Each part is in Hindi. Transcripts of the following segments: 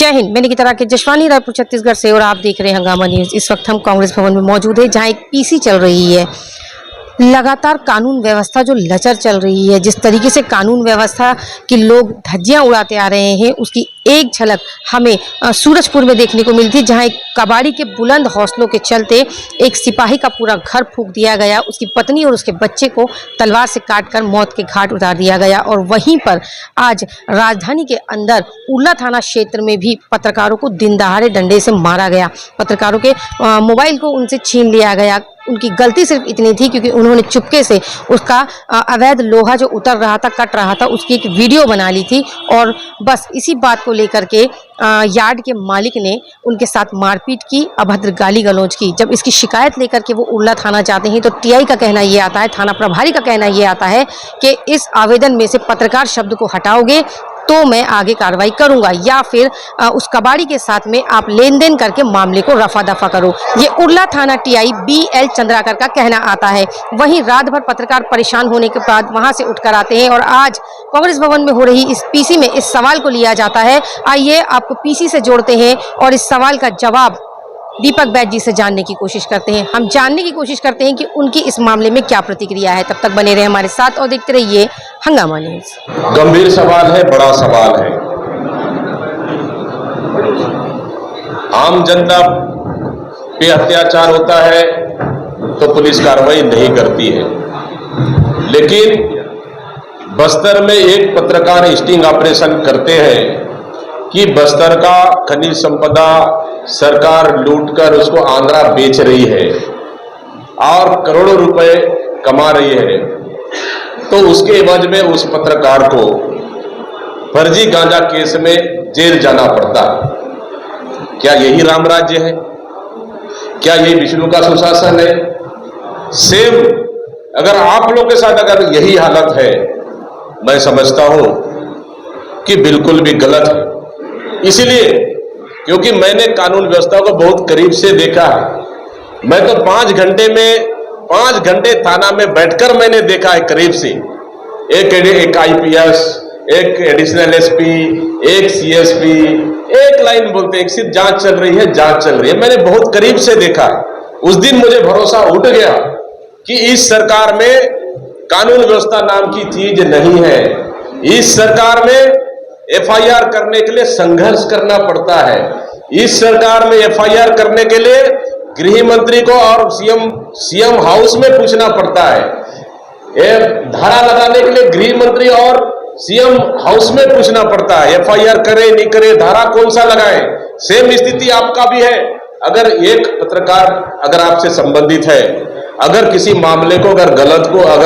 जय हिंद। मैं निकिता राकेश जशवानी, रायपुर छत्तीसगढ़ से, और आप देख रहे हैं हंगामा न्यूज। इस वक्त हम कांग्रेस भवन में मौजूद है, जहां एक पीसी चल रही है। लगातार कानून व्यवस्था जो लचर चल रही है, जिस तरीके से कानून व्यवस्था की लोग धज्जियां उड़ाते आ रहे हैं, उसकी एक झलक हमें सूरजपुर में देखने को मिलती, जहां एक कबाड़ी के बुलंद हौसलों के चलते एक सिपाही का पूरा घर फूंक दिया गया, उसकी पत्नी और उसके बच्चे को तलवार से काटकर मौत के घाट उतार दिया गया। और वहीं पर आज राजधानी के अंदर उरला थाना क्षेत्र में भी पत्रकारों को दिन दहाड़े डंडे से मारा गया। पत्रकारों के मोबाइल को उनसे छीन लिया गया। उनकी गलती सिर्फ इतनी थी क्योंकि उन्होंने चुपके से उसका अवैध लोहा जो उतर रहा था, कट रहा था, उसकी एक वीडियो बना ली थी। और बस इसी बात को लेकर के यार्ड के मालिक ने उनके साथ मारपीट की, अभद्र गाली गलौज की। जब इसकी शिकायत लेकर के वो उरला थाना जाते हैं तो टीआई का कहना ये आता है, थाना प्रभारी का कहना ये आता है कि इस आवेदन में से पत्रकार शब्द को हटाओगे तो मैं आगे कार्रवाई करूंगा, या फिर उस कबाड़ी के साथ में आप लेन देन करके मामले को रफा दफा करो। ये उरला थाना टीआई BL चंद्राकर का कहना आता है। वहीं रात भर पत्रकार परेशान होने के बाद वहां से उठकर आते हैं और आज कांग्रेस भवन में हो रही इस पीसी में इस सवाल को लिया जाता है। आइए आपको पीसी से जोड़ते हैं और इस सवाल का जवाब दीपक बैद जी से जानने की कोशिश करते हैं। हम जानने की कोशिश करते हैं कि उनकी इस मामले में क्या प्रतिक्रिया है। तब तक बने रहे हमारे साथ और देखते रहिए हंगामा न्यूज। गंभीर सवाल है, बड़ा सवाल है। आम जनता पे अत्याचार होता है तो पुलिस कार्रवाई नहीं करती है, लेकिन बस्तर में एक पत्रकार स्टिंग ऑपरेशन करते हैं कि बस्तर का खनिज संपदा सरकार लूटकर उसको आंध्रा बेच रही है और करोड़ों रुपए कमा रही है, तो उसके एवज में उस पत्रकार को फर्जी गांजा केस में जेल जाना पड़ता है। क्या यही राम राज्य है? क्या यही विष्णु का सुशासन है? सेम अगर आप लोग के साथ अगर यही हालत है, मैं समझता हूं कि बिल्कुल भी गलत है। इसलिए क्योंकि मैंने कानून व्यवस्था को बहुत करीब से देखा है। मैं तो 5 घंटे थाना में बैठकर मैंने देखा है करीब से। एक IPS, एक एडिशनल SP, एक CSP, एक लाइन बोलते हैं, सिर्फ जांच चल रही है। मैंने बहुत करीब से देखा है। उस दिन मुझे भरोसा उठ गया कि इस सरकार में कानून व्यवस्था नाम की चीज नहीं है। इस सरकार में FIR करने के लिए संघर्ष करना पड़ता है। इस सरकार में FIR करने के लिए गृह मंत्री को और सीएम हाउस में पूछना पड़ता है। धारा लगाने के लिए गृह मंत्री और सीएम हाउस में पूछना पड़ता है। FIR करे नहीं करे, धारा कौन सा लगाए। सेम स्थिति आपका भी है। अगर एक पत्रकार अगर आपसे संबंधित है, अगर किसी मामले को अगर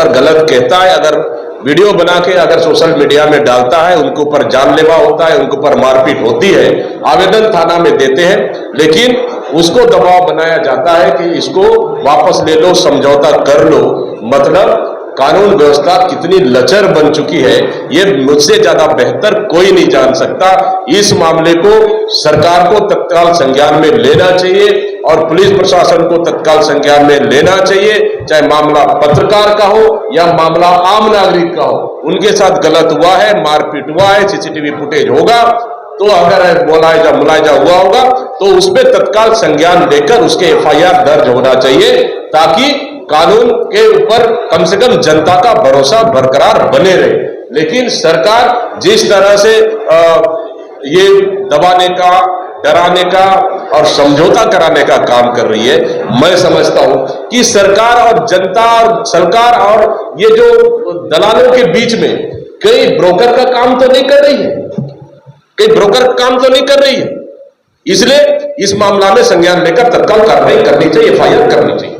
गलत कहता है, अगर वीडियो बना के अगर सोशल मीडिया में डालता है, उनके ऊपर जानलेवा होता है, उनके ऊपर मारपीट होती है, आवेदन थाना में देते हैं, लेकिन उसको दबाव बनाया जाता है कि इसको वापस ले लो, समझौता कर लो। मतलब कानून व्यवस्था कितनी लचर बन चुकी है, ये मुझसे ज्यादा बेहतर कोई नहीं जान सकता। इस मामले को सरकार को तत्काल संज्ञान में लेना चाहिए और पुलिस प्रशासन को तत्काल संज्ञान में लेना चाहिए, चाहे मामला पत्रकार का हो या मामला आम नागरिक का हो। उनके साथ गलत हुआ है, मारपीट हुआ है, CCTV फुटेज होगा, तो अगर मुलायजा हुआ होगा तो उस पर तत्काल संज्ञान लेकर उसके FIR दर्ज होना चाहिए, ताकि कानून के ऊपर कम से कम जनता का भरोसा बरकरार बने रहे। लेकिन सरकार जिस तरह से ये दबाने का, डराने का और समझौता कराने का काम कर रही है, मैं समझता हूं कि सरकार और जनता और सरकार और ये जो दलालों के बीच में कई ब्रोकर का काम तो नहीं कर रही है। इसलिए इस मामला में संज्ञान लेकर तत्काल कार्रवाई करनी चाहिए, FIR करनी चाहिए।